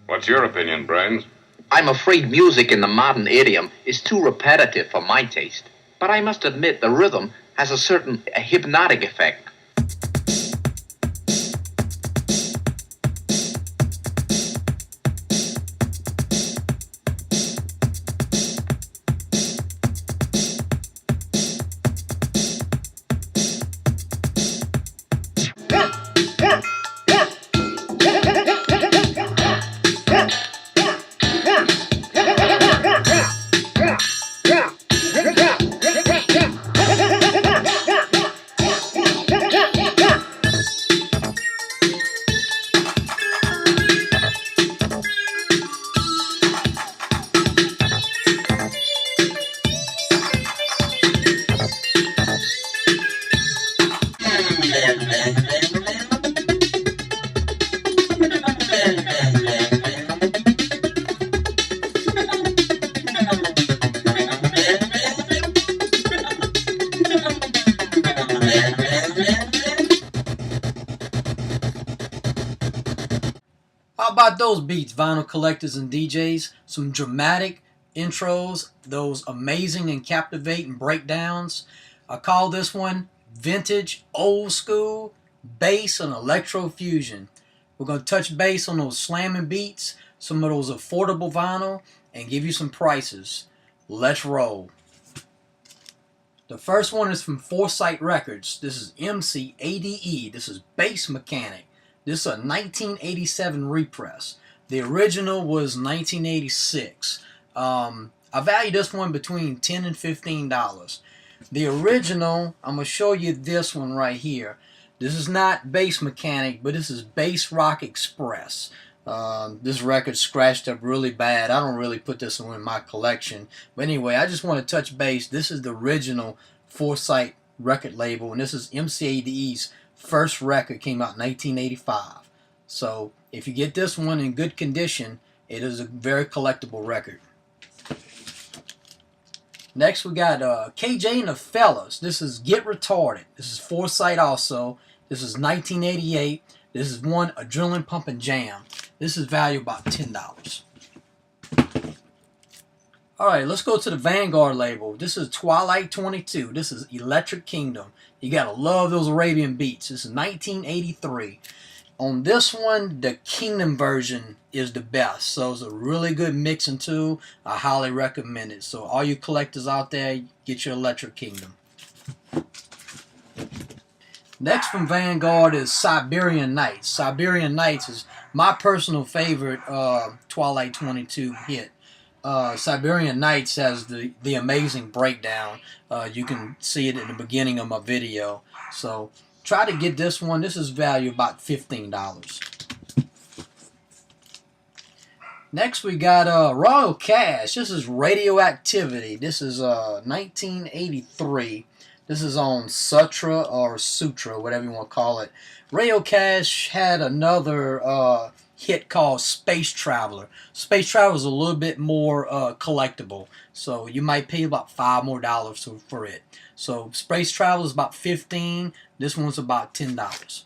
What's your opinion, Brains? I'm afraid music in the modern idiom is too repetitive for my taste. But I must admit the rhythm has a certain hypnotic effect. How about those beats, vinyl collectors and DJs? Some dramatic intros, those amazing and captivating breakdowns. I call this one vintage, old school, bass and electro fusion. We're going to touch base on those slamming beats, some of those affordable vinyl, and give you some prices. Let's roll. The first one is from Foresight Records. This is MCADE. This is Bass Mechanic. This is a 1987 repress. The original was 1986. I value this one between $10 and $15. The original, I'm going to show you this one right here. This is not Bass Mechanic, but this is Bass Rock Express. This record scratched up really bad. I don't really put this one in my collection. But anyway, I just want to touch base. This is the original Foresight record label, and this is MCADE's first record, came out in 1985. So if you get this one in good condition, it is a very collectible record. Next we got KJ and the Fellas. This is Get Retarded. This is Foresight also. This is 1988. This is one Adrenaline Pumping Jam. This is valued about $10. Alright, let's go to the Vanguard label. This is Twilight 22. This is Electric Kingdom. You gotta love those Arabian beats. This is 1983. On this one, the Kingdom version is the best. So it's a really good mixing tool. I highly recommend it. So all you collectors out there, get your Electric Kingdom. Next from Vanguard is Siberian Nights. Siberian Nights is my personal favorite Twilight 22 hit. Siberian Nights has the amazing breakdown. You can see it in the beginning of my video. So try to get this one. This is valued about $15. Next we got Royal Cash. This is Radioactivity. This is 1983. This is on Sutra or Sutra, whatever you want to call it. Royal Cash had another hit called Space Traveler. Space Traveler is a little bit more collectible, so you might pay about $5 more for it. So Space Traveler is about $15. This one's about $10.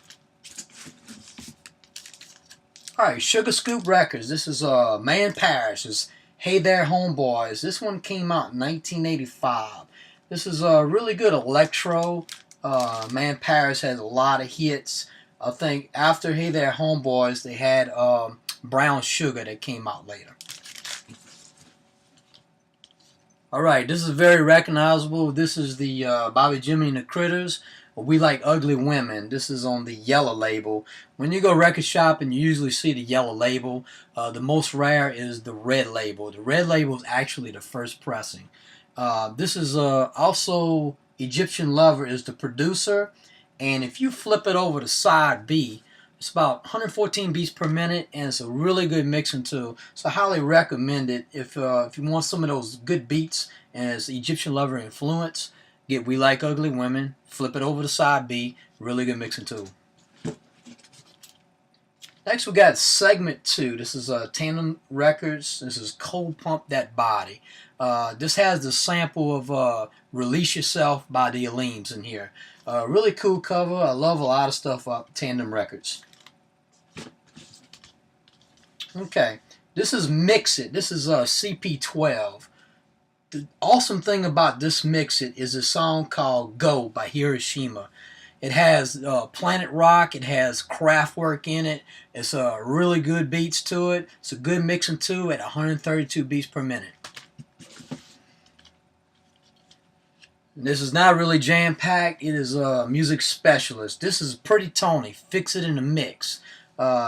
Alright, Sugar Scoop Records. This is Man Parish. This is Hey There Homeboys. This one came out in 1985. This is a really good electro. Man Parish has a lot of hits. I think after Hey There Homeboys, they had Brown Sugar that came out later. Alright, this is very recognizable. This is the Bobby Jimmy and the Critters. We Like Ugly Women. This is on the yellow label. When you go record shopping, you usually see the yellow label. The most rare is the red label. The red label is actually the first pressing. This is also Egyptian Lover is the producer. And if you flip it over to side B, it's about 114 beats per minute, and it's a really good mixing tool. So I highly recommend it if you want some of those good beats and it's Egyptian Lover influence. Get We Like Ugly Women, flip it over to side B, really good mixing tool. Next we got Segment 2. This is Tandem Records. This is Cold Pump That Body. This has the sample of Release Yourself by the Aleems in here. Really cool cover. I love a lot of stuff up Tandem Records. Okay, This is Mix It. This is CP12. The awesome thing about this Mix It is a song called Go by Hiroshima. It has Planet Rock. It has Kraftwerk in it. It's really good beats to it. It's a good mixing too at 132 beats per minute. This is not really jam-packed. It is a music specialist. This is Pretty Tony. Fix It in the Mix.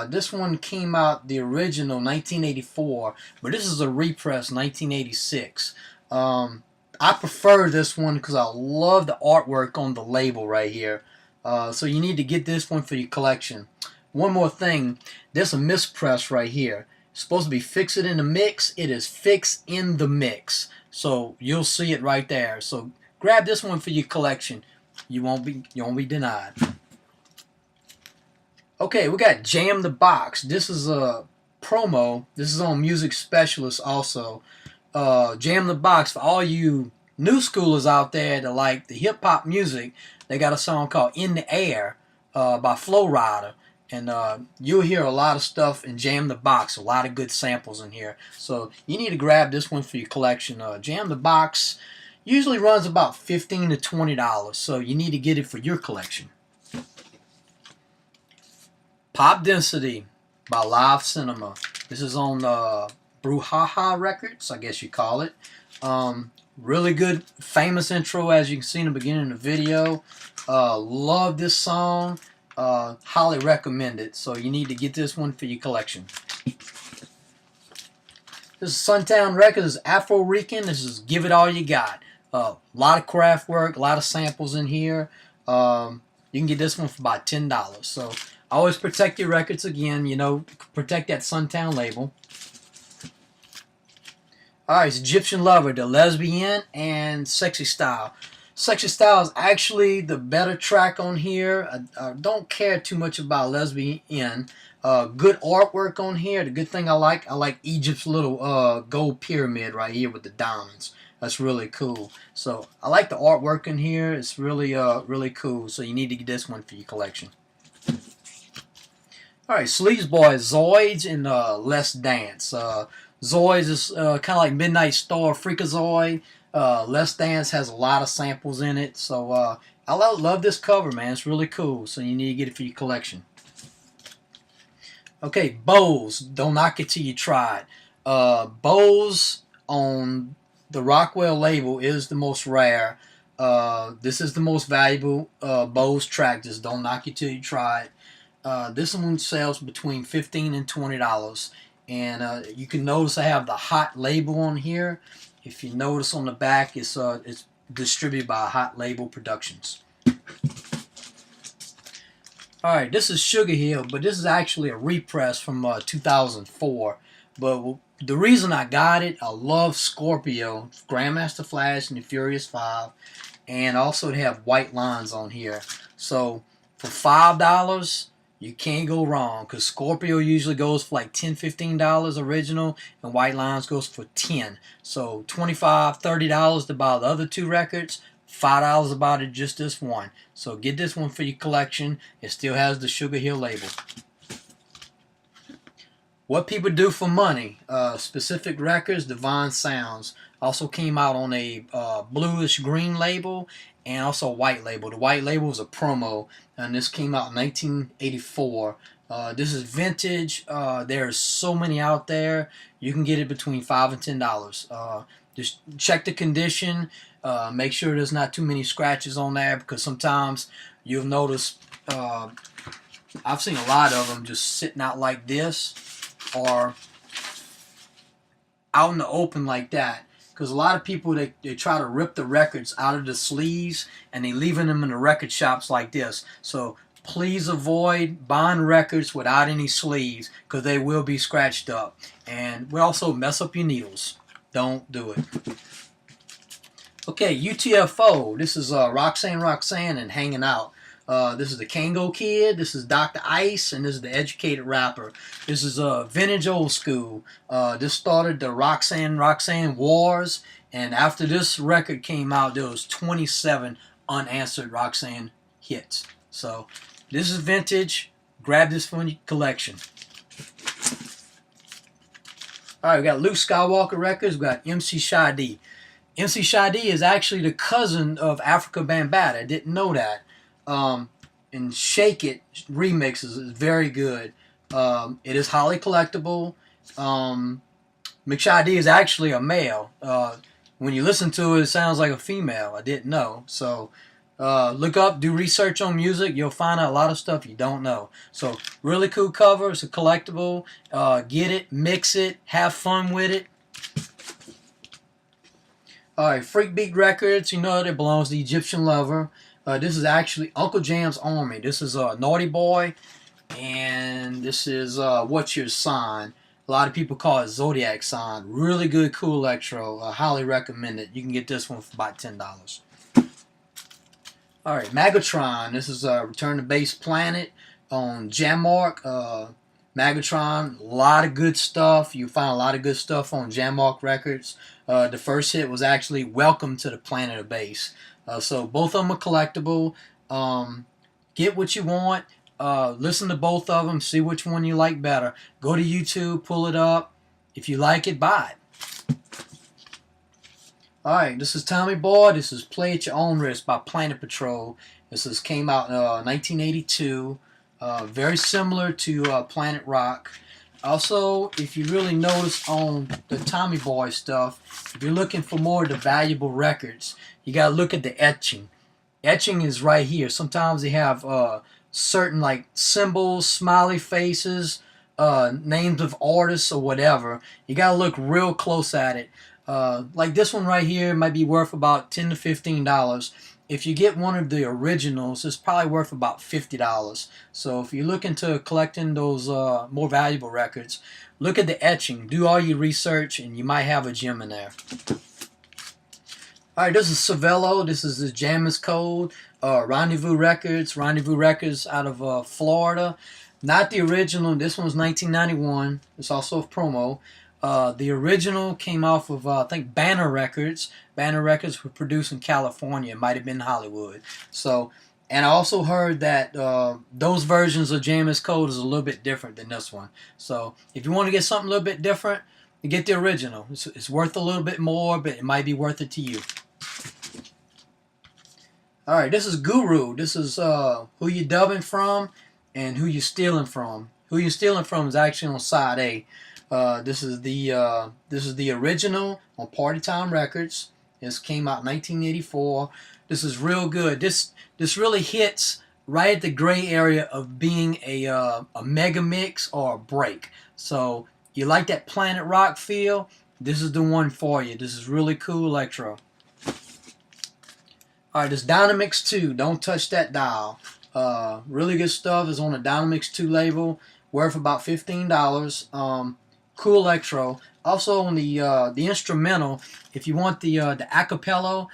This one came out the original 1984, but this is a repress 1986. I prefer this one because I love the artwork on the label right here. So you need to get this one for your collection. One more thing, there's a mispress right here. It's supposed to be Fix It in the Mix. It is Fix in the Mix. So you'll see it right there. So grab this one for your collection. You won't be denied. Okay, we got Jam the Box. This is a promo. This is on Music Specialist also. Jam the Box, for all you new schoolers out there that like the hip hop music, they got a song called In the Air by Flow Rider. And you'll hear a lot of stuff in Jam the Box, a lot of good samples in here. So you need to grab this one for your collection. Jam the Box usually runs about $15 to $20, so you need to get it for your collection. Pop Density by Live Cinema. This is on Brouhaha Records, I guess you call it. Really good, famous intro as you can see in the beginning of the video. Love this song. Highly recommend it. So you need to get this one for your collection. This is Suntown Records. This is Afro Rican. This is Give It All You Got. A lot of Kraftwerk, a lot of samples in here. You can get this one for about $10. So always protect your records again. You know, protect that Suntown label. Alright, it's Egyptian Lover, The Lesbian, and Sexy Style. Sexy Style is actually the better track on here. I don't care too much about Lesbian. Good artwork on here. The good thing I like Egypt's little gold pyramid right here with the diamonds. That's really cool. So I like the artwork in here. It's really really cool. So you need to get this one for your collection. Alright, Sleaze Boys, Zoids, and Let's Dance. Zoids is kind of like Midnight Star, Freakazoid. Let's Dance has a lot of samples in it. So I love this cover, man. It's really cool. So you need to get it for your collection. Okay, Bose, Don't Knock It Till You Try It. Bose on the Rockwell label is the most rare. This is the most valuable Bose track. Just Don't Knock It Till You Try It. This one sells between $15 and $20. And you can notice I have the Hot label on here. If you notice on the back, it's distributed by Hot Label Productions. Alright, this is Sugar Hill, but this is actually a repress from 2004. But the reason I got it, I love Scorpio, Grandmaster Flash, and the Furious 5. And also they have white lines on here. So for $5, you can't go wrong, because Scorpio usually goes for like $10, $15 original, and White Lines goes for $10. So $25, $30 to buy the other two records, $5 to buy just this one. So get this one for your collection. It still has the Sugar Hill label. What People Do for Money, Specific Records, Divine Sounds. Also came out on a bluish green label and also a white label. The white label was a promo, and this came out in 1984. This is vintage. There's so many out there. You can get it between $5 and $10. Just check the condition. Make sure there's not too many scratches on there, because sometimes you'll notice, I've seen a lot of them just sitting out like this or out in the open like that. Because a lot of people, they try to rip the records out of the sleeves and they leaving them in the record shops like this. So please avoid buying records without any sleeves, because they will be scratched up. And will also mess up your needles. Don't do it. Okay, UTFO. This is Roxanne and Hanging Out. This is the Kango Kid, this is Dr. Ice, and this is the Educated Rapper. This is vintage old school. This started the Roxanne Wars, and after this record came out, there was 27 unanswered Roxanne hits. So this is vintage. Grab this for your collection. All right, we got Luke Skywalker Records. We got MC Shy D. MC Shy D is actually the cousin of Africa Bambaataa. I didn't know that. And Shake It remixes is very good. It is highly collectible. McShy D is actually a male. When you listen to it, it sounds like a female. I didn't know. So look up, do research on music. You'll find out a lot of stuff you don't know. So really cool cover. It's a collectible. Get it, mix it, have fun with it. All right, Freak Beat Records. You know it belongs to Egyptian Lover. This is actually Uncle Jam's Army. This is Naughty Boy, and this is What's Your Sign. A lot of people call it Zodiac Sign. Really good, cool electro. Highly recommend it. You can get this one for about $10. All right, Megatron. This is Return to Base Planet on Jammark. Megatron, a lot of good stuff. You find a lot of good stuff on Jammark Records. The first hit was actually Welcome to the Planet of Base. So both of them are collectible. Get what you want. Listen to both of them. See which one you like better. Go to YouTube, pull it up. If you like it, buy it. Alright, this is Tommy Boy. This is Play at Your Own Risk by Planet Patrol. This came out in 1982. Very similar to Planet Rock. Also, if you really notice on the Tommy Boy stuff, if you're looking for more of the valuable records, you got to look at the etching. Etching is right here. Sometimes they have certain like symbols, smiley faces, names of artists or whatever. You got to look real close at it. Like this one right here might be worth about $10 to $15. If you get one of the originals, it's probably worth about $50. So if you're looking to collecting those more valuable records, look at the etching. Do all your research, and you might have a gem in there. All right, this is Savello. This is the Jammer's Code. Rendezvous Records. Rendezvous Records out of Florida. Not the original. This one's 1991. It's also a promo. The original came off of, I think, Banner Records. Banner Records were produced in California. It might have been Hollywood. So, and I also heard that those versions of Jammer's Code is a little bit different than this one. So, if you want to get something a little bit different, you get the original. It's worth a little bit more, but it might be worth it to you. All right, this is Guru. This is who you dubbing from and who you stealing from. Who you stealing from is actually on side A. This is the original on Party Time Records. This came out in 1984. This is real good. This really hits right at the gray area of being a mega mix or a break. So you like that Planet Rock feel? This is the one for you. This is really cool electro. All right, this Dynamix 2. Don't touch that dial. Really good stuff. It's on the Dynamix 2 label. Worth about $15. Cool electro. Also on the instrumental, if you want the acapella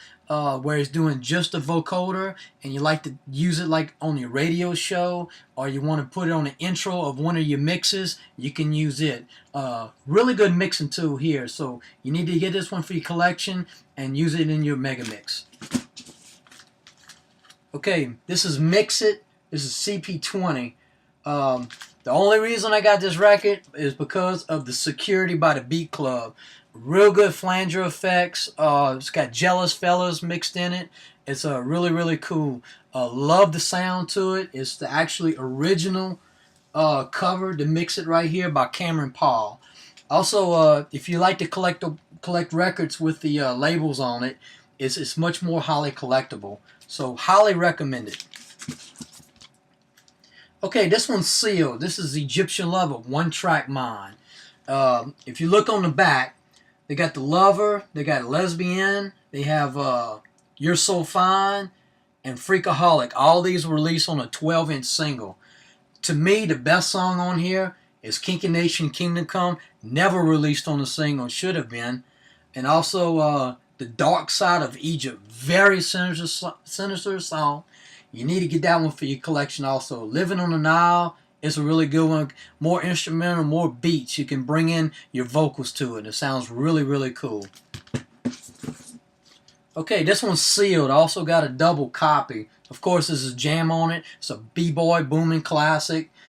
where it's doing just a vocoder and you like to use it like on your radio show, or you want to put it on the intro of one of your mixes, you can use it. Really good mixing tool here. So you need to get this one for your collection and use it in your mega mix. Okay, this is Mix It. This is CP20. The only reason I got this record is because of the Security by the Beat Club. Real good flanger effects. It's got Jealous Fellas mixed in it. It's really, really cool. Love the sound to it. It's the actually original cover to Mix It right here by Cameron Paul. Also, if you like to collect records with the labels on it, it's much more highly collectible. So highly recommend it. Okay, this one's sealed. This is Egyptian Lover, One Track Mind. If you look on the back, they got the Lover, they got Lesbian, they have You're So Fine, and Freakaholic. All these were released on a 12-inch single. To me, the best song on here is Kinky Nation, Kingdom Come. Never released on a single, should have been. And also The Dark Side of Egypt. Very sinister song. You need to get that one for your collection also. Living on the Nile is a really good one. More instrumental, more beats. You can bring in your vocals to it. It sounds really, really cool. Okay, this one's sealed. I also got a double copy. Of course, this is Jam on it. It's a B-Boy booming classic.